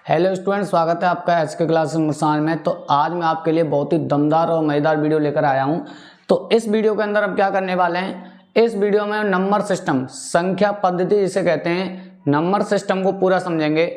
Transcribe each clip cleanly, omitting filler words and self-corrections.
Hello student, स्वागत है आपका एच के क्लास मुस्कान में। तो आज मैं आपके लिए बहुत ही दमदार और मज़ेदार वीडियो लेकर आया हूं। तो इस वीडियो के अंदर अब क्या करने वाले हैं, इस वीडियो में नंबर सिस्टम, संख्या पद्धति जिसे कहते हैं, नंबर सिस्टम को पूरा समझेंगे।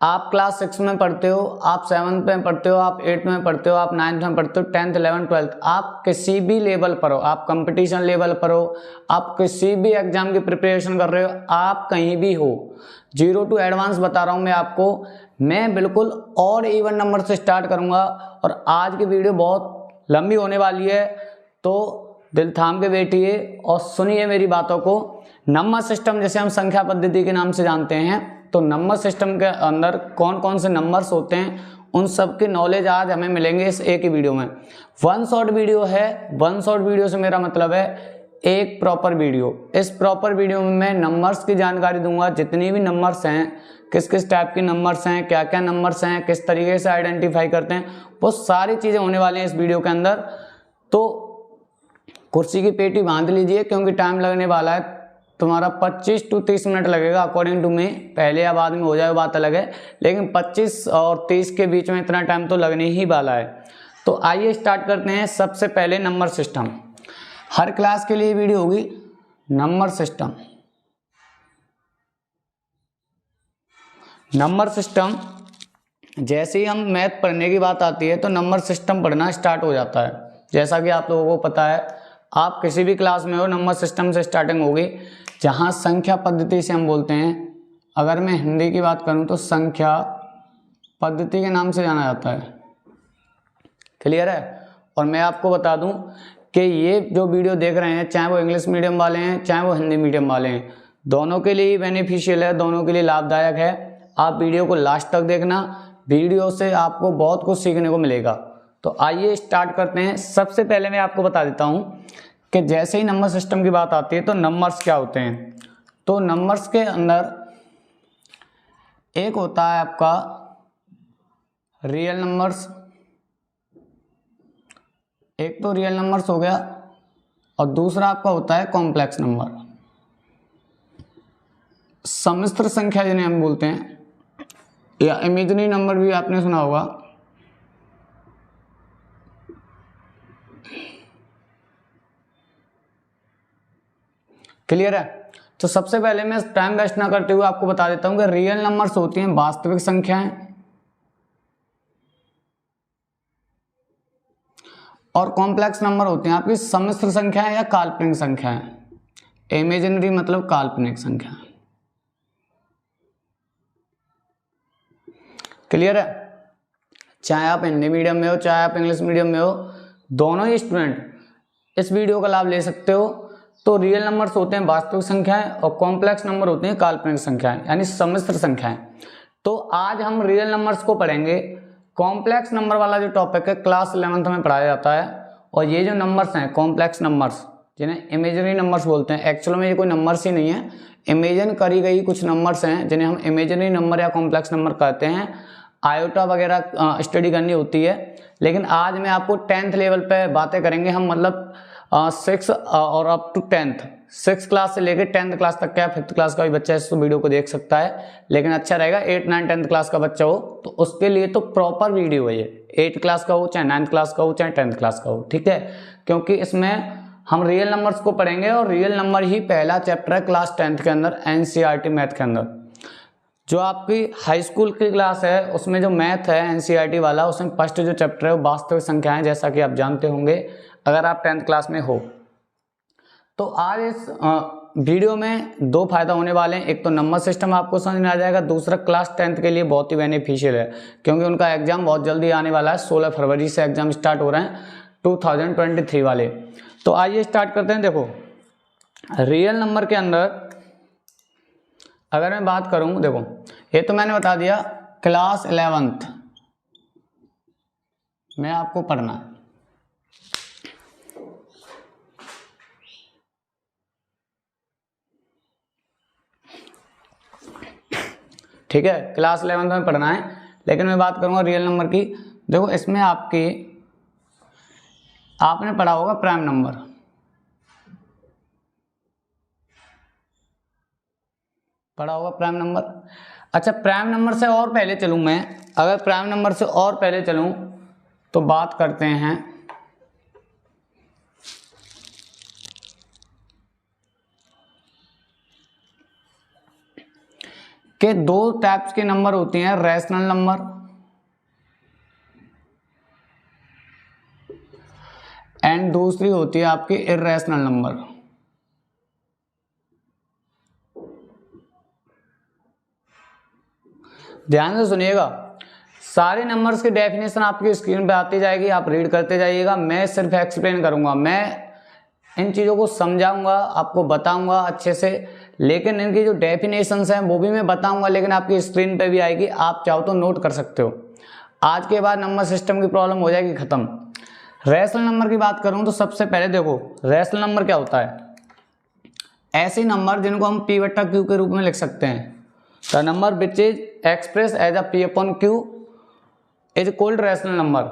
आप क्लास 6 में पढ़ते हो, आप 7th में पढ़ते हो, आप 8th में पढ़ते हो, आप 9th में पढ़ते हो, 10th 11th 12th, आप किसी भी लेवल पर हो, आप कंपटीशन लेवल पर हो, आप किसी भी एग्जाम की प्रिपरेशन कर रहे हो, आप कहीं भी हो, 0 to एडवांस बता रहा हूं मैं आपको। मैं बिल्कुल और इवन नंबर से स्टार्ट करूंगा और आज की वीडियो बहुत लंबी होने वाली है, तो दिल थाम के बैठिए और सुनिए मेरी बातों को। नंबर सिस्टम जिसे हम संख्या पद्धति के नाम से जानते हैं, तो नंबर सिस्टम के अंदर कौन कौन से नंबर्स होते हैं उन सब की नॉलेज आज हमें मिलेंगे इस एक ही वीडियो में। वन शॉट वीडियो है। वन शॉट वीडियो से मेरा मतलब है एक प्रॉपर वीडियो। इस प्रॉपर वीडियो में मैं नंबर्स की जानकारी दूंगा, जितनी भी नंबर्स हैं, किस किस टाइप के नंबर्स हैं, क्या क्या नंबर्स हैं, किस तरीके से आइडेंटिफाई करते हैं, वो सारी चीज़ें होने वाली हैं इस वीडियो के अंदर। तो कुर्सी की पेटी बांध लीजिए क्योंकि टाइम लगने वाला है तुम्हारा 25 to 30 मिनट लगेगा अकॉर्डिंग टू मी। पहले या बाद में हो जाए बात अलग है, लेकिन 25 और 30 के बीच में इतना टाइम तो लगने ही वाला है। तो आइए स्टार्ट करते हैं। सबसे पहले नंबर सिस्टम, हर क्लास के लिए वीडियो होगी। नंबर सिस्टम, नंबर सिस्टम जैसे ही हम मैथ पढ़ने की बात आती है तो नंबर सिस्टम पढ़ना स्टार्ट हो जाता है। जैसा कि आप लोगों को पता है, आप किसी भी क्लास में हो, नंबर सिस्टम से स्टार्टिंग होगी, जहां संख्या पद्धति से हम बोलते हैं। अगर मैं हिंदी की बात करूं तो संख्या पद्धति के नाम से जाना जाता है। क्लियर है? और मैं आपको बता दूं कि ये जो वीडियो देख रहे हैं, चाहे वो इंग्लिश मीडियम वाले हैं, चाहे वो हिंदी मीडियम वाले हैं, दोनों के लिए बेनिफिशियल है, दोनों के लिए लाभदायक है। आप वीडियो को लास्ट तक देखना, वीडियो से आपको बहुत कुछ सीखने को मिलेगा। तो आइए स्टार्ट करते हैं। सबसे पहले मैं आपको बता देता हूं कि जैसे ही नंबर सिस्टम की बात आती है तो नंबर्स क्या होते हैं। तो नंबर्स के अंदर एक होता है आपका रियल नंबर्स, एक तो रियल नंबर्स हो गया, और दूसरा आपका होता है कॉम्प्लेक्स नंबर, सम्मिश्र संख्या जिन्हें हम बोलते हैं, या इमेजिनरी नंबर भी आपने सुना होगा। क्लियर है? तो सबसे पहले मैं टाइम वेस्ट ना करते हुए आपको बता देता हूं कि रियल नंबर्स होती हैं वास्तविक संख्याएं, और कॉम्प्लेक्स नंबर होते हैं आपकी सम्मिश्र संख्याएं या काल्पनिक संख्याएं। इमेजिनरी मतलब काल्पनिक संख्या। क्लियर है? चाहे आप हिंदी मीडियम में हो, चाहे आप इंग्लिश मीडियम में हो, दोनों ही स्टूडेंट इस वीडियो का लाभ ले सकते हो। तो रियल नंबर्स होते हैं वास्तविक संख्याएं और कॉम्प्लेक्स नंबर होते हैं काल्पनिक संख्याएं यानी सम्मिश्र संख्याएं। तो आज हम रियल नंबर्स को पढ़ेंगे। कॉम्प्लेक्स नंबर वाला जो टॉपिक है क्लास 11th में पढ़ाया जाता है, और ये जो नंबर्स हैं कॉम्प्लेक्स नंबर्स, जिन्हें इमेजिनरी नंबर्स बोलते हैं, एक्चुअल में ये कोई नंबर्स ही नहीं है, इमेजिन करी गई कुछ नंबर्स हैं जिन्हें हम इमेजिनरी नंबर या कॉम्प्लेक्स नंबर कहते हैं। आयोटा वगैरह स्टडी करनी होती है, लेकिन आज मैं आपको 10th लेवल पे बातें करेंगे हम, मतलब 6 और अप टू 10th, 6 क्लास से लेकर 10th क्लास तक का, 5th क्लास का भी बच्चा इस वीडियो को देख सकता है, लेकिन अच्छा रहेगा 8, 9, 10th क्लास का बच्चा हो तो उसके लिए तो प्रॉपर वीडियो है ये। 8 क्लास का हो, चाहे 9th क्लास का हो, चाहे 10th क्लास का हो, ठीक है? क्योंकि इसमें हम रियल नंबर्स को पढ़ेंगे और रियल नंबर ही पहला चैप्टर है क्लास 10th के अंदर, एनसीईआरटी मैथ के अंदर। जो आपकी हाई स्कूल की क्लास है उसमें जो मैथ है एनसीईआरटी वाला, उसमें फर्स्ट जो चैप्टर है वो वास्तविक संख्याएं, जैसा कि आप जानते होंगे अगर आप 10th क्लास में हो। तो आज इस वीडियो में दो फायदा होने वाले हैं। एक तो नंबर सिस्टम आपको समझ में आ जाएगा, दूसरा क्लास 10th के लिए बहुत ही बेनिफिशियल है क्योंकि उनका एग्जाम बहुत जल्दी आने वाला है। 16 फरवरी से एग्जाम स्टार्ट हो रहे हैं 2023 वाले। तो आइए स्टार्ट करते हैं। देखो, रियल नंबर के अंदर अगर मैं बात करूं, देखो ये तो मैंने बता दिया क्लास 11th में आपको पढ़ना है। ठीक है, क्लास 11th में पढ़ना है, लेकिन मैं बात करूंगा रियल नंबर की। देखो इसमें आपने पढ़ा होगा प्राइम नंबर, पढ़ा होगा प्राइम नंबर। अच्छा प्राइम नंबर से और पहले चलूँ मैं, अगर प्राइम नंबर से और पहले चलूँ तो बात करते हैं कि दो टाइप्स के नंबर होते हैं, रैशनल नंबर एंड दूसरी होती है आपकी इर्रेशनल नंबर। ध्यान से सुनिएगा, सारे नंबर्स की डेफिनेशन आपकी स्क्रीन पे आती जाएगी, आप रीड करते जाइएगा, मैं सिर्फ एक्सप्लेन करूंगा, मैं इन चीज़ों को समझाऊंगा, आपको बताऊंगा अच्छे से, लेकिन इनकी जो डेफिनेशंस हैं वो भी मैं बताऊंगा, लेकिन आपकी स्क्रीन पे भी आएगी, आप चाहो तो नोट कर सकते हो। आज के बाद नंबर सिस्टम की प्रॉब्लम हो जाएगी खत्म। रैशनल नंबर की बात करूं तो सबसे पहले देखो रैशनल नंबर क्या होता है, ऐसे नंबर जिनको हम P बटा Q के रूप में लिख सकते हैं। The number which is express as a P upon Q is called rational number.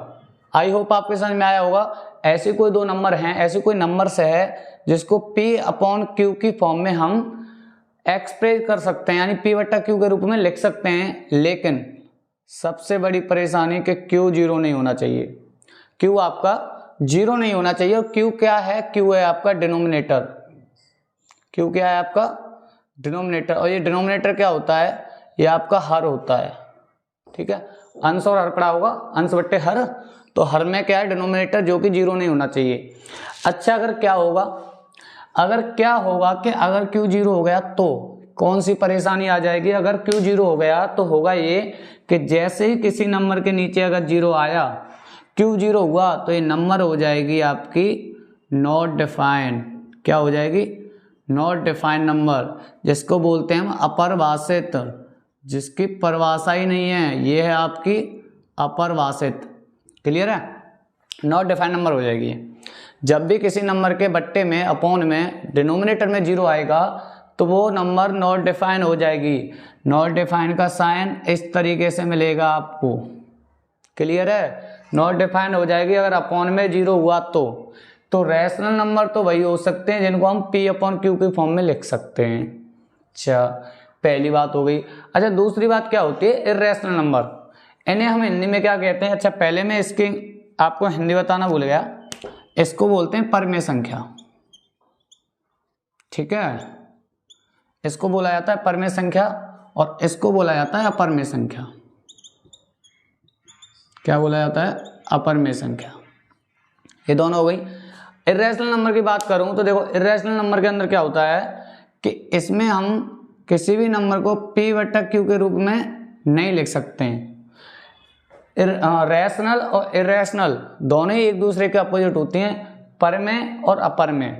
I hope आपके समझ में आया होगा। ऐसे कोई दो नंबर हैं, ऐसे कोई नंबर से है जिसको P अपॉन Q की फॉर्म में हम एक्सप्रेस कर सकते हैं, यानी P बटा Q के रूप में लिख सकते हैं, लेकिन सबसे बड़ी परेशानी कि Q जीरो नहीं होना चाहिए, Q आपका जीरो नहीं होना चाहिए। और Q क्या है, Q है आपका डिनोमिनेटर, Q क्या है आपका डिनोमिनेटर, और ये डिनोमिनेटर क्या होता है, ये आपका हर होता है, ठीक है, अंश और हर पड़ा होगा, अंश बट्टे हर, तो हर में क्या है डिनोमिनेटर, जो कि जीरो नहीं होना चाहिए। अच्छा अगर क्या होगा, अगर क्या होगा कि अगर Q जीरो हो गया तो कौन सी परेशानी आ जाएगी, अगर Q जीरो हो गया तो होगा ये कि जैसे ही किसी नंबर के नीचे अगर जीरो आया, Q जीरो हुआ, तो ये नंबर हो जाएगी आपकी नॉट डिफाइंड। क्या हो जाएगी, नॉट डिफाइंड नंबर, जिसको बोलते हैं हम अपरिभाषित, जिसकी परिभाषा ही नहीं है, ये है आपकी अपरिभाषित। क्लियर है, नॉट डिफाइंड नंबर हो जाएगी। जब भी किसी नंबर के बट्टे में अपॉन में डिनोमिनेटर में जीरो आएगा तो वो नंबर नॉट डिफाइंड हो जाएगी। नॉट डिफाइंड का साइन इस तरीके से मिलेगा आपको। क्लियर है, नॉट डिफाइंड हो जाएगी अगर अपॉन में जीरो हुआ तो रैशनल नंबर तो वही हो सकते हैं जिनको हम P अपॉन Q की फॉर्म में लिख सकते हैं। अच्छा पहली बात हो गई। अच्छा दूसरी बात क्या होती है, इर्रेशनल नंबर, इन्हें हम हिंदी में क्या कहते हैं। अच्छा पहले मैं इसकी आपको हिंदी बताना भूल गया, इसको बोलते हैं परमेय संख्या, ठीक है, इसको बोला जाता है परमेय संख्या और इसको बोला जाता है अपरमेय संख्या। क्या बोला जाता है, अपरमेय संख्या। ये दोनों हो गई। इर्रेशनल नंबर की बात करूं तो देखो इर्रेशनल नंबर के अंदर क्या होता है कि इसमें हम किसी भी नंबर को P बटा Q के रूप में नहीं लिख सकते हैं। रैशनल और इर्रेशनल दोनों ही एक दूसरे के अपोजिट होती हैं, परमेय और अपरमेय।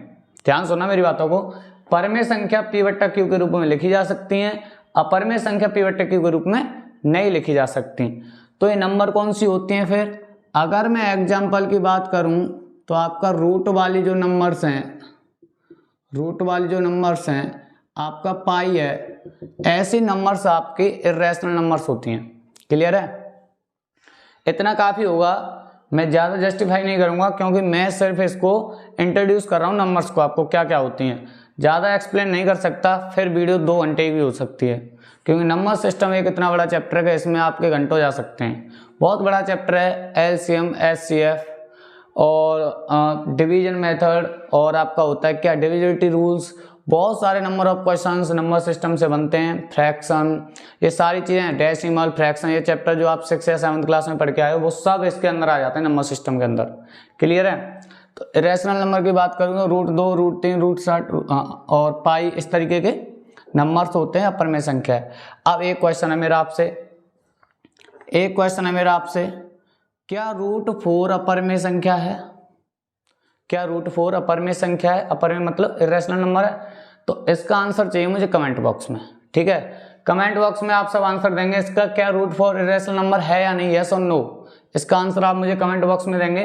ध्यान सुनना मेरी बातों को, परमेय संख्या P बटा Q के रूप में लिखी जा सकती हैं, अपरमेय संख्या P बटा Q के रूप में नहीं लिखी जा सकती। तो ये नंबर कौन सी होती हैं फिर, अगर मैं एग्जाम्पल की बात करूं तो आपका रूट वाली जो नंबर्स हैं, रूट वाली जो नंबर्स हैं आपका पाई है, ऐसी नंबर्स आपकी इर्रेशनल नंबर्स होती हैं। क्लियर है, इतना काफ़ी होगा, मैं ज़्यादा जस्टिफाई नहीं करूँगा क्योंकि मैं सिर्फ इसको इंट्रोड्यूस कर रहा हूँ नंबर्स को, आपको क्या क्या होती हैं, ज़्यादा एक्सप्लेन नहीं कर सकता, फिर वीडियो 2 घंटे की भी हो सकती है, क्योंकि नंबर सिस्टम एक इतना बड़ा चैप्टर है, इसमें आपके घंटों जा सकते हैं। बहुत बड़ा चैप्टर है, LCM HCF और डिवीजन मेथड, और आपका होता है क्या डिविजिबिलिटी रूल्स, बहुत सारे number of questions number system से बनते हैं, फ्रैक्शन, ये सारी चीज़ें, डेसिमल, फ्रैक्शन, ये चैप्टर जो आप 6 या 7th क्लास में पढ़ के आए हो वो सब इसके अंदर आ जाते हैं नंबर सिस्टम के अंदर। क्लियर है, तो इरेशनल नंबर की बात करूँ तो रूट 2, रूट 3, रूट 60 और पाई, इस तरीके के नंबर्स होते हैं, अपरमेय संख्या है। अब एक क्वेश्चन है मेरा आपसे, क्या रूट 4 अपरमेय संख्या है? क्या रूट 4 अपरमेय संख्या है? अपरमेय मतलब इरेशनल नंबर है। तो इसका आंसर चाहिए मुझे कमेंट बॉक्स में, ठीक है, कमेंट बॉक्स में आप सब आंसर देंगे इसका, क्या रूट 4 इरेशनल नंबर है या नहीं, यस और नो, इसका आंसर आप मुझे कमेंट बॉक्स में देंगे।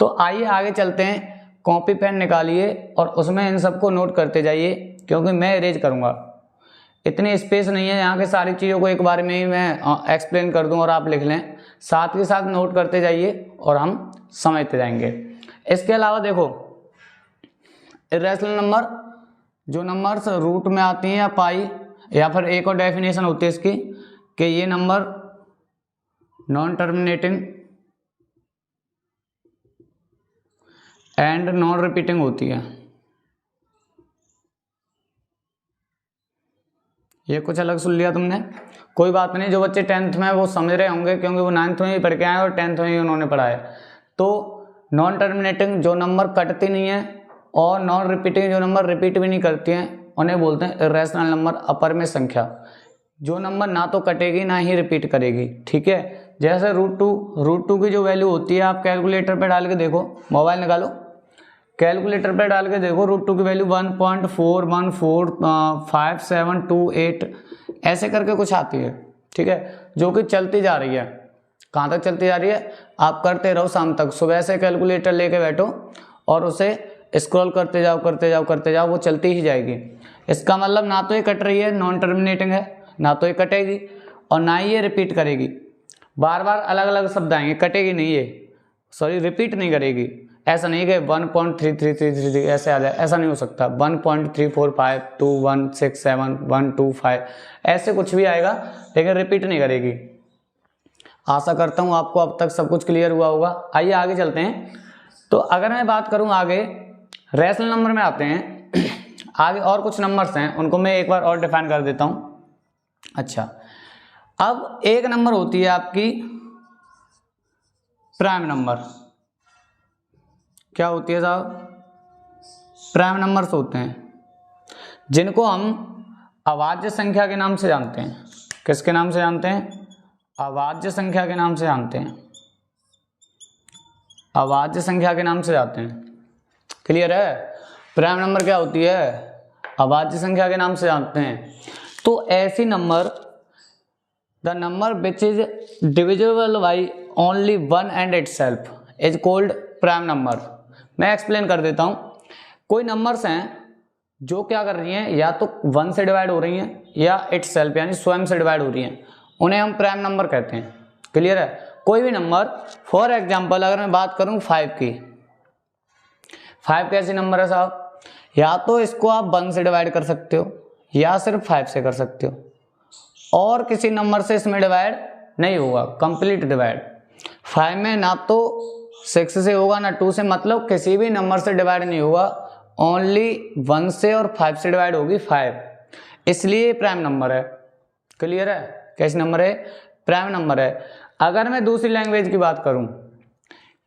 तो आइए आगे चलते हैं, कॉपी पेन निकालिए और उसमें इन सबको नोट करते जाइए, क्योंकि मैं इरेज करूँगा, इतनी स्पेस नहीं है यहाँ के सारी चीज़ों को एक बार में ही मैं एक्सप्लेन कर दूँ और आप लिख लें, साथ के साथ नोट करते जाइए और हम समझते जाएंगे। इसके अलावा देखो इरेशनल नंबर, जो नंबर्स रूट में आती हैं या पाई, या फिर एक और डेफिनेशन होती है इसकी, कि ये number non terminating and non repeating होती है। ये कुछ अलग सुन लिया तुमने, कोई बात नहीं, जो बच्चे 10th में वो समझ रहे होंगे क्योंकि वो 9th में ही पढ़ के आए और 10th में ही उन्होंने पढ़ा है। तो नॉन टर्मिनेटिंग जो नंबर कटती नहीं है और नॉन रिपीटिंग जो नंबर रिपीट भी नहीं करती हैं उन्हें बोलते हैं इरेशनल नंबर, अपर में संख्या। जो नंबर ना तो कटेगी ना ही रिपीट करेगी, ठीक है। जैसे √2 की जो वैल्यू होती है आप कैलकुलेटर पे डाल के देखो, मोबाइल निकालो, कैलकुलेटर पे डाल के देखो, √2 की वैल्यू 1.4145728 ऐसे करके कुछ आती है, ठीक है, जो कि चलती जा रही है। कहाँ तक चलती जा रही है? आप करते रहो शाम तक, सुबह से कैलकुलेटर लेके बैठो और उसे स्क्रॉल करते जाओ, वो चलती ही जाएगी। इसका मतलब ना तो ये कट रही है, नॉन टर्मिनेटिंग है, ना तो ये कटेगी और ना ही ये रिपीट करेगी। बार बार अलग अलग शब्द आएंगे, कटेगी नहीं ये, सॉरी रिपीट नहीं करेगी। ऐसा नहीं कि 1.3333 ऐसे आ जाए, ऐसा नहीं हो सकता। 1.3452167125 ऐसे कुछ भी आएगा लेकिन रिपीट नहीं करेगी। आशा करता हूँ आपको अब तक सब कुछ क्लियर हुआ होगा। आइए आगे चलते हैं। तो अगर मैं बात करूँ आगे रैशनल नंबर में आते हैं आगे और कुछ नंबर्स हैं, उनको मैं एक बार और डिफाइन कर देता हूँ। अच्छा, अब एक नंबर होती है आपकी प्राइम नंबर। क्या होती है साहब? प्राइम नंबर्स होते हैं जिनको हम अभाज्य संख्या के नाम से जानते हैं। किसके नाम से जानते हैं? अभाज्य संख्या के नाम से जानते हैं, अभाज्य संख्या के नाम से जानते हैं। क्लियर है? प्राइम नंबर क्या होती है? अभाज्य संख्या के नाम से जानते हैं। तो ऐसी number, the number which is divisible by only one and itself is called prime number. मैं एक्सप्लेन कर देता हूं। कोई नंबर्स हैं जो क्या कर रही हैं, या तो 1 से डिवाइड हो रही हैं या इटसेल्फ यानी स्वयं से डिवाइड हो रही हैं, उन्हें हम प्राइम नंबर कहते हैं। क्लियर है? कोई भी नंबर, फॉर एग्जांपल अगर मैं बात करूं 5 की, 5 कैसी नंबर है साहब? या तो इसको आप 1 से डिवाइड कर सकते हो या सिर्फ 5 से कर सकते हो, और किसी नंबर से इसमें डिवाइड नहीं होगा, कंप्लीट डिवाइड। 5 में ना तो 6 से होगा ना 2 से, मतलब किसी भी नंबर से डिवाइड नहीं होगा, ओनली 1 से और 5 से डिवाइड होगी 5, इसलिए प्राइम नंबर है। क्लियर है? कैसी नंबर है? प्राइम नंबर है। अगर मैं दूसरी लैंग्वेज की बात करूं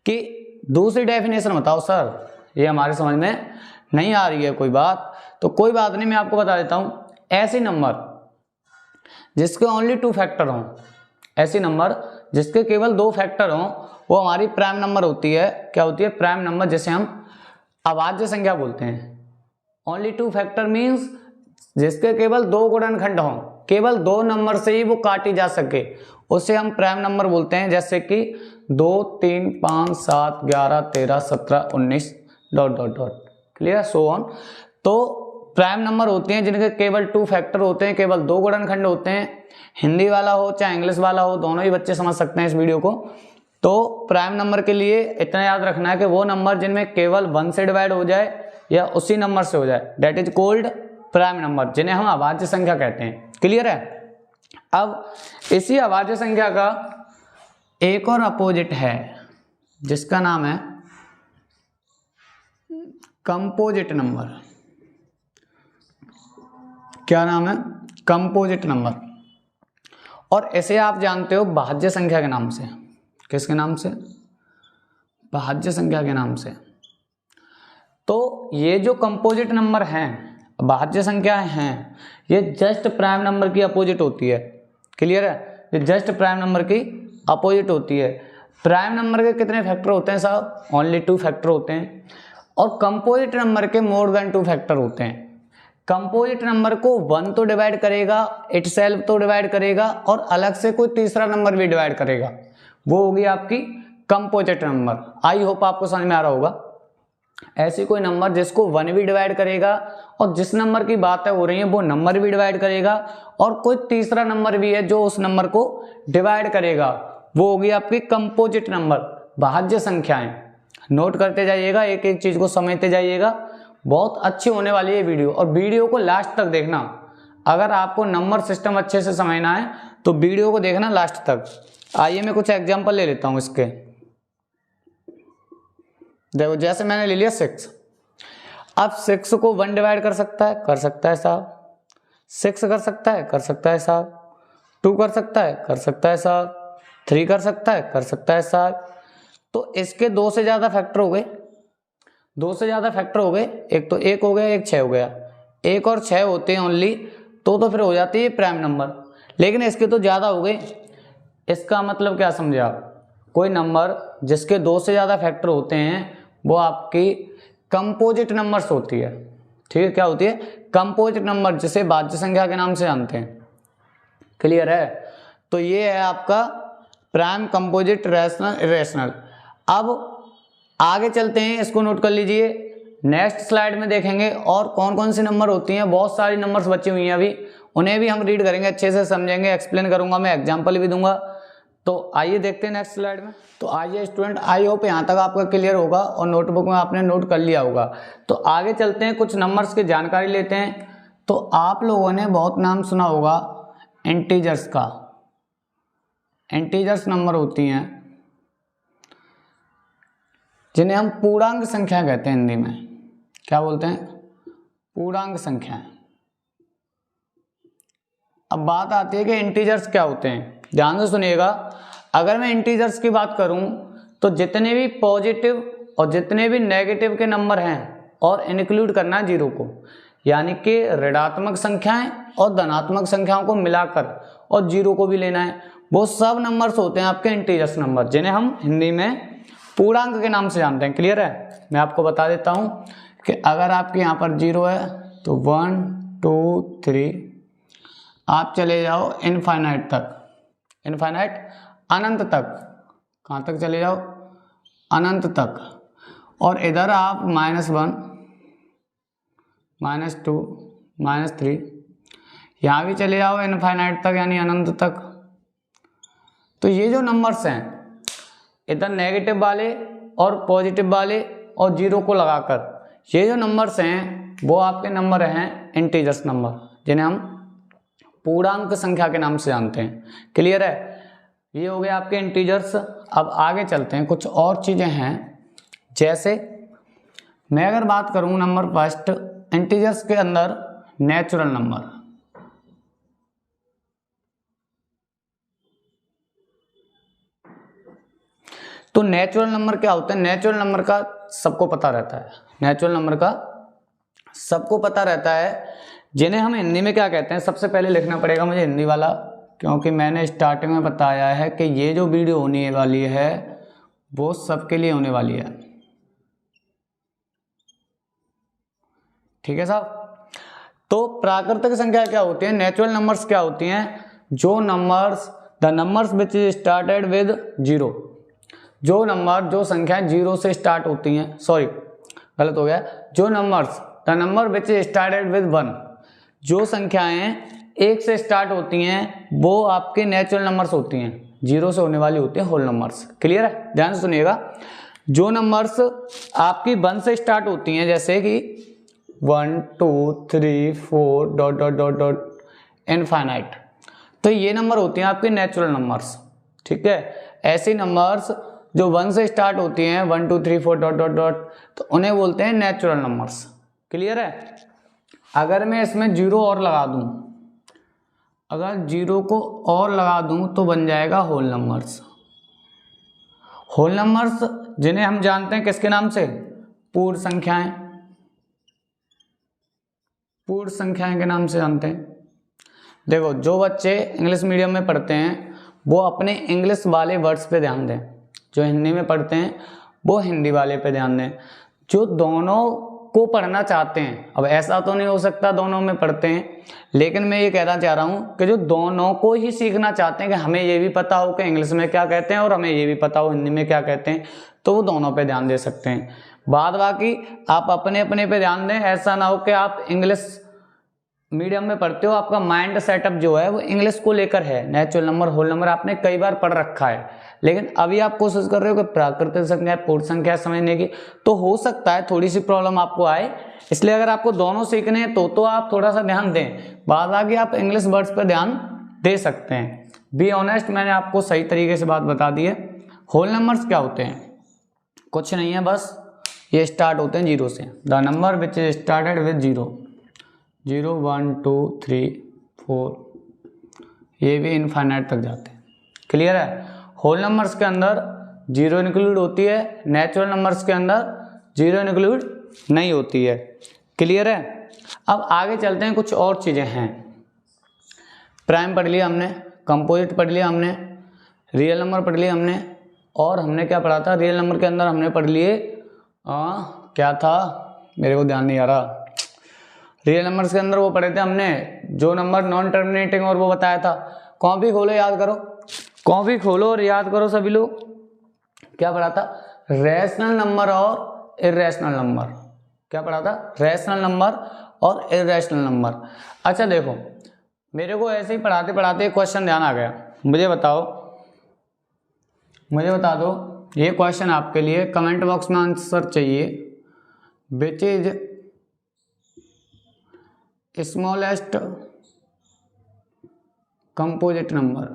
कि दूसरी डेफिनेशन बताओ सर, ये हमारे समझ में नहीं आ रही है कोई बात, तो कोई बात नहीं, मैं आपको बता देता हूं। ऐसी नंबर जिसके ओनली 2 फैक्टर हों, ऐसी नंबर जिसके केवल 2 फैक्टर हों, वो हमारी प्राइम नंबर होती है। क्या होती है? प्राइम नंबर, जिसे हम अभाज्य संख्या बोलते हैं। ओनली 2 फैक्टर मीन्स जिसके केवल 2 गुणनखंड हों, केवल 2 नंबर से ही वो काटी जा सके, उसे हम प्राइम नंबर बोलते हैं। जैसे कि 2 3 5 7 11 13 17 19 ... क्लियर? So on. तो प्राइम नंबर होती हैं जिनके केवल 2 फैक्टर होते हैं, केवल 2 गुणनखंड होते हैं। हिंदी वाला हो चाहे इंग्लिश वाला हो, दोनों ही बच्चे समझ सकते हैं इस वीडियो को। तो प्राइम नंबर के लिए इतना याद रखना है कि वो नंबर जिनमें केवल 1 से डिवाइड हो जाए या उसी नंबर से हो जाए, that is called prime number, जिन्हें हम अभाज्य संख्या कहते हैं। क्लियर है? अब इसी अभाज्य संख्या का एक और अपोजिट है जिसका नाम है कंपोजिट नंबर। क्या नाम है? Composite number. और इसे आप जानते हो भाज्य संख्या के नाम से। किसके नाम से? भाज्य संख्या के नाम से। तो ये जो कंपोजिट नंबर हैं, भाज्य संख्या हैं, ये जस्ट प्राइम नंबर की अपोजिट होती है। क्लियर है? ये जस्ट प्राइम नंबर की अपोजिट होती है। प्राइम नंबर के कितने फैक्टर होते हैं साहब? ओनली 2 फैक्टर होते हैं। और कंपोजिट नंबर के मोर देन 2 फैक्टर होते हैं। कंपोजिट नंबर को 1 तो डिवाइड करेगा, इटसेल्फ तो डिवाइड करेगा, और अलग से कोई तीसरा नंबर भी डिवाइड करेगा, वो होगी आपकी कंपोजिट नंबर। आई होप आपको समझ में आ रहा होगा। ऐसी कोई नंबर जिसको 1 भी डिवाइड करेगा, और जिस नंबर की बात हो रही है वो नंबर भी डिवाइड करेगा, और कोई तीसरा नंबर भी है जो उस नंबर को डिवाइड करेगा, वो होगी आपकी कंपोजिट नंबर, भाज्य संख्याएं। नोट करते जाइएगा, एक एक चीज को समझते जाइएगा, बहुत अच्छी होने वाली है वीडियो। और वीडियो को लास्ट तक देखना। अगर आपको नंबर सिस्टम अच्छे से समझना है तो वीडियो को देखना लास्ट तक। आइए मैं कुछ एग्जांपल ले लेता हूँ इसके। देखो जैसे मैंने ले लिया 6, अब 6 को 1 डिवाइड कर सकता है साहब, 6 कर सकता है साहब, 2 कर सकता है साहब, 3 कर सकता है साहब। तो इसके 2 से ज़्यादा फैक्टर हो गए, 2 से ज़्यादा फैक्टर हो गए, एक तो 1 हो गया, एक 6 हो गया, 1 और 6 होते हैं ओनली, तो फिर हो जाती है प्राइम नंबर। लेकिन इसके तो ज़्यादा हो गए। इसका मतलब क्या समझे आप, कोई नंबर जिसके 2 से ज़्यादा फैक्टर होते हैं वो आपकी कंपोजिट नंबर्स होती है। ठीक है, क्या होती है? कंपोजिट नंबर, जिसे भाज्य संख्या के नाम से जानते हैं। क्लियर है? तो ये है आपका प्राइम, कंपोजिट, रैशनल, इरेशनल। अब आगे चलते हैं, इसको नोट कर लीजिए, नेक्स्ट स्लाइड में देखेंगे और कौन कौन सी नंबर होती हैं। बहुत सारी नंबर्स बची हुई हैं अभी, उन्हें भी हम रीड करेंगे, अच्छे से समझेंगे, एक्सप्लेन करूंगा, मैं एग्जांपल भी दूंगा। तो आइए देखते हैं नेक्स्ट स्लाइड में। तो आइए स्टूडेंट, आई होप यहाँ तक आपका क्लियर होगा और नोटबुक में आपने नोट कर लिया होगा। तो आगे चलते हैं, कुछ नंबर्स की जानकारी लेते हैं। तो आप लोगों ने बहुत नाम सुना होगा इंटीजर्स का। इंटीजर्स नंबर होती हैं जिन्हें हम पूर्णांक संख्या कहते हैं, हिंदी में क्या बोलते हैं? पूर्णांक संख्याएं। अब बात आती है कि इंटीजर्स क्या होते हैं। ध्यान से सुनिएगा, अगर मैं इंटीजर्स की बात करूं तो जितने भी पॉजिटिव और जितने भी नेगेटिव के नंबर हैं, और इंक्लूड करना है 0 को, यानी कि ऋणात्मक संख्याएं और धनात्मक संख्याओं को मिलाकर, और 0 को भी लेना है, वो सब नंबर्स होते हैं आपके इंटीजर्स नंबर, जिन्हें हम हिंदी में पूर्णांक के नाम से जानते हैं। क्लियर है? मैं आपको बता देता हूं कि अगर आपके यहाँ पर 0 है तो 1 2 3, आप चले जाओ इनफाइनाइट तक, इनफाइनाइट अनंत तक। कहाँ तक चले जाओ? अनंत तक। और इधर आप -1 -2 -3, यहाँ भी चले जाओ इनफाइनाइट तक, यानी अनंत तक। तो ये जो नंबर्स हैं, इधर नेगेटिव वाले और पॉजिटिव वाले और 0 को लगाकर, ये जो नंबर्स हैं वो आपके नंबर हैं इंटीजर्स नंबर, जिन्हें हम पूर्णांक संख्या के नाम से जानते हैं। क्लियर है? ये हो गए आपके इंटीजर्स। अब आगे चलते हैं, कुछ और चीजें हैं, जैसे मैं अगर बात करूं नंबर फर्स्ट, इंटीजर्स के अंदर नेचुरल नंबर। तो नेचुरल नंबर क्या होते हैं? नेचुरल नंबर का सबको पता रहता है, नेचुरल नंबर का सबको पता रहता है, जिन्हें हम हिंदी में क्या कहते हैं? सबसे पहले लिखना पड़ेगा मुझे हिंदी वाला, क्योंकि मैंने स्टार्टिंग में बताया है कि ये जो वीडियो होने वाली है वो सबके लिए होने वाली है। ठीक है साहब? तो प्राकृतिक संख्या क्या होती है? नेचुरल नंबर्स क्या होती हैं? जो numbers, the numbers which is started with 0, जो नंबर, जो संख्याएं 0 से स्टार्ट होती हैं, सॉरी गलत हो गया, जो numbers, the number which is started with 1, जो संख्याएं 1 से स्टार्ट होती हैं वो आपके नेचुरल नंबर्स होती हैं, 0 से होने वाली होती हैं होल नंबर्स। क्लियर है? ध्यान से सुनिएगा, जो नंबर्स आपकी 1 से स्टार्ट होती हैं, जैसे कि 1 2 3 4 dot dot dot dot infinite, तो ये नंबर होती हैं आपके नेचुरल नंबर्स। ठीक है? ऐसी नंबर्स जो 1 से स्टार्ट होती हैं, 1 2 3 4 डॉट डॉट डॉट, तो उन्हें बोलते हैं नेचुरल नंबर्स। क्लियर है? अगर मैं इसमें 0 और लगा दूं, अगर 0 को और लगा दूं तो बन जाएगा होल नंबर्स। होल नंबर्स जिन्हें हम जानते हैं किसके नाम से? पूर्ण संख्याएं, पूर्ण संख्याएं के नाम से जानते हैं। देखो, जो बच्चे इंग्लिश मीडियम में पढ़ते हैं वो अपने इंग्लिश वाले वर्ड्स पे ध्यान दें, जो हिंदी में पढ़ते हैं वो हिंदी वाले पे ध्यान दें। जो दोनों को पढ़ना चाहते हैं, अब ऐसा तो नहीं हो सकता दोनों में पढ़ते हैं, लेकिन मैं ये कहना चाह रहा हूँ कि जो दोनों को ही सीखना चाहते हैं कि हमें ये भी पता हो कि इंग्लिश में क्या कहते हैं और हमें ये भी पता हो हिंदी में क्या कहते हैं, तो वो दोनों पे ध्यान दे सकते हैं। बाद बाकी आप अपने अपने पे ध्यान दें, ऐसा ना हो कि आप इंग्लिश मीडियम में पढ़ते हो, आपका माइंड सेटअप जो है वो इंग्लिश को लेकर है, नेचुरल नंबर, होल नंबर आपने कई बार पढ़ रखा है, लेकिन अभी आप कोशिश कर रहे हो कि प्राकृतिक संख्या, पूर्ण संख्या समझने की, तो हो सकता है थोड़ी सी प्रॉब्लम आपको आए। इसलिए अगर आपको दोनों सीखने हैं तो आप थोड़ा सा ध्यान दें, बाद आगे आप इंग्लिश वर्ड्स पर ध्यान दे सकते हैं। बी ऑनेस्ट, मैंने आपको सही तरीके से बात बता दी है। होल नंबर्स क्या होते हैं? कुछ नहीं है, बस ये स्टार्ट होते हैं जीरो से। The number which is started with zero, 0 1 2 3 4, ये भी इनफाइनाइट तक जाते हैं। क्लियर है? होल नंबर्स के अंदर जीरो इंक्लूड होती है, नेचुरल नंबर्स के अंदर जीरो इंक्लूड नहीं होती है। क्लियर है? अब आगे चलते हैं, कुछ और चीज़ें हैं। प्राइम पढ़ लिया हमने, कंपोजिट पढ़ लिया हमने, रियल नंबर पढ़ लिया हमने, और हमने क्या पढ़ा था? रियल नंबर के अंदर हमने पढ़ लिए क्या था, मेरे को ध्यान नहीं आ रहा। रियल नंबर्स के अंदर वो पढ़े थे हमने जो नंबर नॉन टर्मिनेटिंग, और वो बताया था। कॉपी खोलो, याद करो, कॉपी खोलो और याद करो सभी लोग। क्या पढ़ा था? रैशनल नंबर और इर्रेशनल नंबर। क्या पढ़ा था? रैशनल नंबर और इर्रेशनल नंबर। अच्छा देखो, मेरे को ऐसे ही पढ़ाते पढ़ाते एक क्वेश्चन ध्यान आ गया। मुझे बताओ, मुझे बता दो, ये क्वेश्चन आपके लिए कमेंट बॉक्स में आंसर चाहिए। Which is smallest composite number,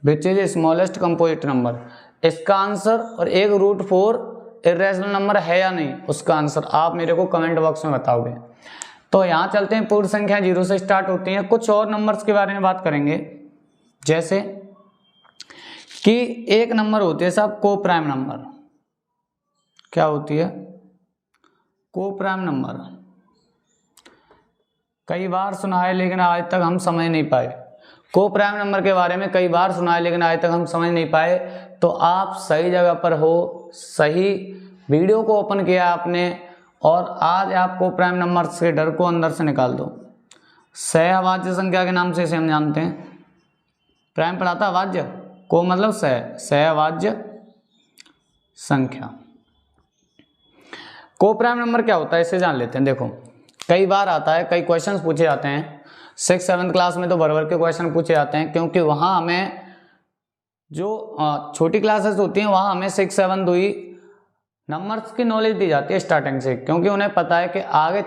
which is smallest composite number. इसका आंसर और एक √4 इर्रेशनल नंबर है या नहीं, उसका आंसर आप मेरे को कमेंट बॉक्स में बताओगे। तो यहाँ चलते हैं, पूर्ण संख्या जीरो से स्टार्ट होती हैं। कुछ और नंबर्स के बारे में बात करेंगे, जैसे कि एक नंबर होती है साहब को प्राइम नंबर। क्या होती है? को प्राइम नंबर। कई बार सुना है लेकिन आज तक हम समझ नहीं पाए। को प्राइम नंबर के बारे में कई बार सुना है लेकिन आज तक हम समझ नहीं पाए। तो आप सही जगह पर हो, सही वीडियो को ओपन किया आपने, और आज आप को प्राइम नंबर के डर को अंदर से निकाल दो। सहअभाज्य संख्या के नाम से इसे हम जानते हैं। प्राइम पढ़ा था, अभाज्य, को मतलब सहअभाज्य संख्या। को प्राइम नंबर क्या होता है इसे जान लेते हैं। देखो, कई बार आता है, कई क्वेश्चंस पूछे जाते हैं 6th-7th क्लास में, तो भर भर के क्वेश्चन पूछे जाते हैं, क्योंकि वहाँ हमें जो छोटी क्लासेस होती हैं वहाँ हमें 6-7 2 ही नंबर्स की नॉलेज दी जाती है स्टार्टिंग से, क्योंकि उन्हें पता है कि आगे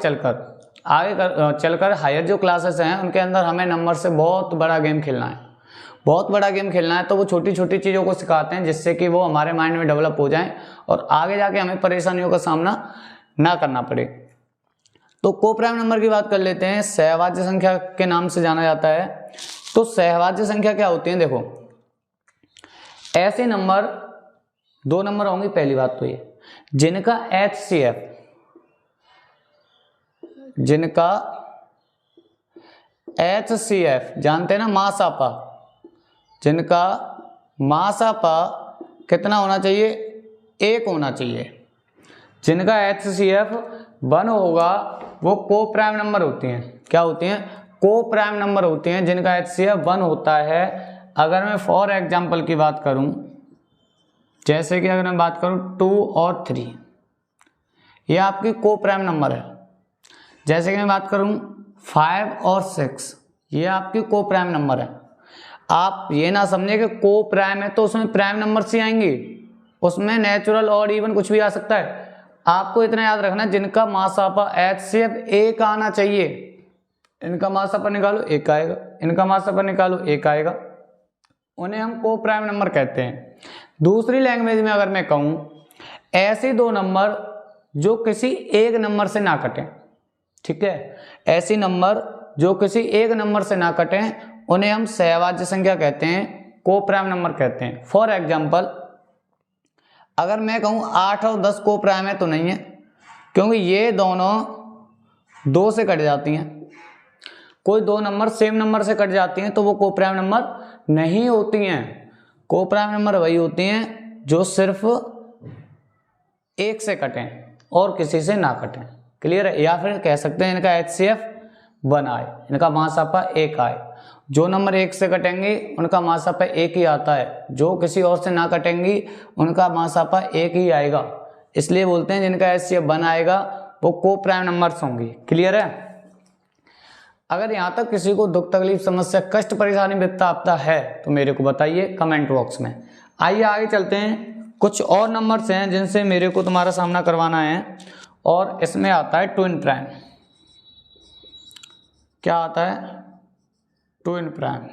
चलकर हायर जो क्लासेस हैं उनके अंदर हमें नंबर से बहुत बड़ा गेम खेलना है, बहुत बड़ा गेम खेलना है। तो वो छोटी छोटी चीज़ों को सिखाते हैं जिससे कि वो हमारे माइंड में डेवलप हो जाएं और आगे जाके हमें परेशानियों का सामना ना करना पड़े। तो को प्राइम नंबर की बात कर लेते हैं। सहअभाज्य संख्या के नाम से जाना जाता है। तो सहअभाज्य संख्या क्या होती है? देखो, ऐसे नंबर, दो नंबर होंगे, पहली बात तो ये, जिनका HCF जानते हैं ना, मासापा, जिनका मासापा कितना होना चाहिए? 1 होना चाहिए। जिनका HCF 1 होगा वो को प्राइम नंबर होती हैं। क्या होती हैं? को प्राइम नंबर होती हैं जिनका HCF 1 होता है। अगर मैं फॉर एग्जाम्पल की बात करूं, जैसे कि अगर मैं बात करूं 2 और 3, ये आपकी को प्राइम नंबर है। जैसे कि मैं बात करूं 5 और 6, ये आपकी को प्राइम नंबर है। आप ये ना समझे कि को प्राइम है तो उसमें प्राइम नंबर से आएंगी, उसमें नेचुरल और इवन कुछ भी आ सकता है। आपको इतना याद रखना, जिनका मासापा HCF 1 आना चाहिए, इनका मासापा निकालो 1 आएगा, इनका मासापा निकालो 1 आएगा, उन्हें हम को प्राइम नंबर कहते हैं। दूसरी लैंग्वेज में अगर मैं कहूँ, ऐसे दो नंबर जो किसी एक नंबर से ना कटें, ठीक है, ऐसी नंबर जो किसी एक नंबर से ना कटें, उन्हें हम सहअभाज्य संख्या कहते हैं, को प्राइम नंबर कहते हैं। फॉर एग्जाम्पल, अगर मैं कहूँ 8 और 10 को प्राइम है तो नहीं है, क्योंकि ये दोनों 2 से कट जाती हैं। कोई दो नंबर सेम नंबर से कट जाती हैं तो वो को प्राइम नंबर नहीं होती हैं। को प्राइम नंबर वही होती हैं जो सिर्फ 1 से कटें और किसी से ना कटें। क्लियर है? या फिर कह सकते हैं इनका HCF 1 आए, इनका मासापा 1 आए। जो नंबर 1 से कटेंगे उनका मासापा 1 ही आता है, जो किसी और से ना कटेंगी उनका मासापा 1 ही आएगा। इसलिए बोलते हैं जिनका HCF 1 आएगा वो को प्राइम नंबर्स होंगी। क्लियर है? अगर यहाँ तक किसी को दुख तकलीफ समस्या कष्ट परेशानी विपदा आपदा है तो मेरे को बताइए कमेंट बॉक्स में। आइए आगे चलते हैं। कुछ और नंबर्स हैं जिनसे मेरे को तुम्हारा सामना करवाना है, और इसमें आता है ट्विन प्राइम। क्या आता है, ट्विन प्राइम।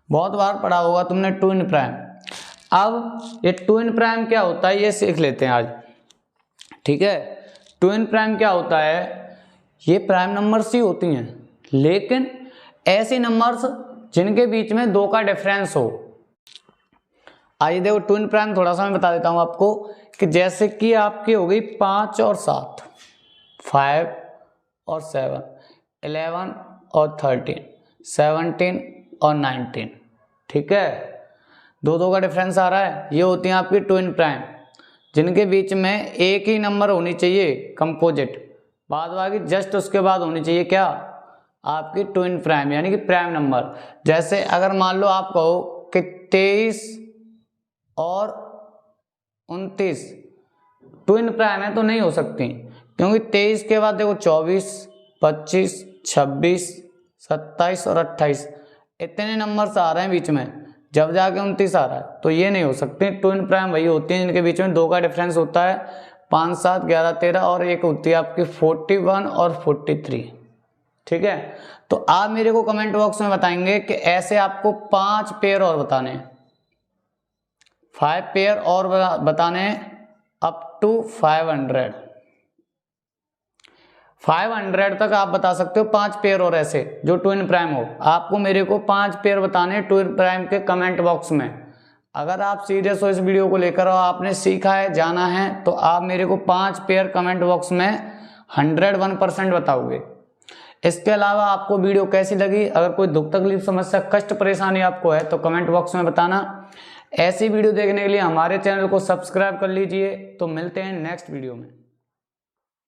बहुत बार पढ़ा होगा तुमने ट्विन प्राइम। अब ये ट्विन प्राइम क्या होता है ये सीख लेते हैं आज, ठीक है। ट्विन प्राइम क्या होता है, ये प्राइम नंबर्स ही होती हैं, लेकिन ऐसे नंबर्स जिनके बीच में 2 का डिफरेंस हो। आइए देखो ट्विन प्राइम थोड़ा सा मैं बता देता हूं आपको, कि जैसे कि आपकी हो गई 5 और 7, 5 और 7, 11 और 13, 17 और 19, ठीक है। 2 का डिफरेंस आ रहा है, ये होती हैं आपकी ट्विन प्राइम, जिनके बीच में एक ही नंबर होनी चाहिए कंपोजिट, बाद बाकी जस्ट उसके बाद होनी चाहिए क्या, आपकी ट्विन प्राइम यानी कि प्राइम नंबर। जैसे अगर मान लो आप कहो कि 23 और 29 ट्विन प्राइम है तो नहीं हो सकती, क्योंकि 23 के बाद देखो 24, 25, 26, 27 और 28 इतने नंबर्स आ रहे हैं बीच में, जब जाके 29 आ रहा है, तो ये नहीं हो सकती। ट्विन प्राइम वही होती है जिनके बीच में 2 का डिफरेंस होता है, 5, 7, 11, 13 और एक होती है आपकी 41 और 43, ठीक है। तो आप मेरे को कमेंट बॉक्स में बताएंगे कि ऐसे आपको 5 पेयर और बताने हैं, 5 पेयर और बताने हैं अप टू 500 तक आप बता सकते हो 5 पेयर और ऐसे जो ट्विन प्राइम हो। आपको मेरे को 5 पेयर बताने ट्विन प्राइम के कमेंट बॉक्स में। अगर आप सीरियस हो इस वीडियो को लेकर और आपने सीखा है, जाना है, तो आप मेरे को 5 पेयर कमेंट बॉक्स में 101% बताओगे। इसके अलावा आपको वीडियो कैसी लगी, अगर कोई दुख तकलीफ समस्या कष्ट परेशानी आपको है तो कमेंट बॉक्स में बताना। ऐसी वीडियो देखने के लिए हमारे चैनल को सब्सक्राइब कर लीजिए। तो मिलते हैं नेक्स्ट वीडियो में।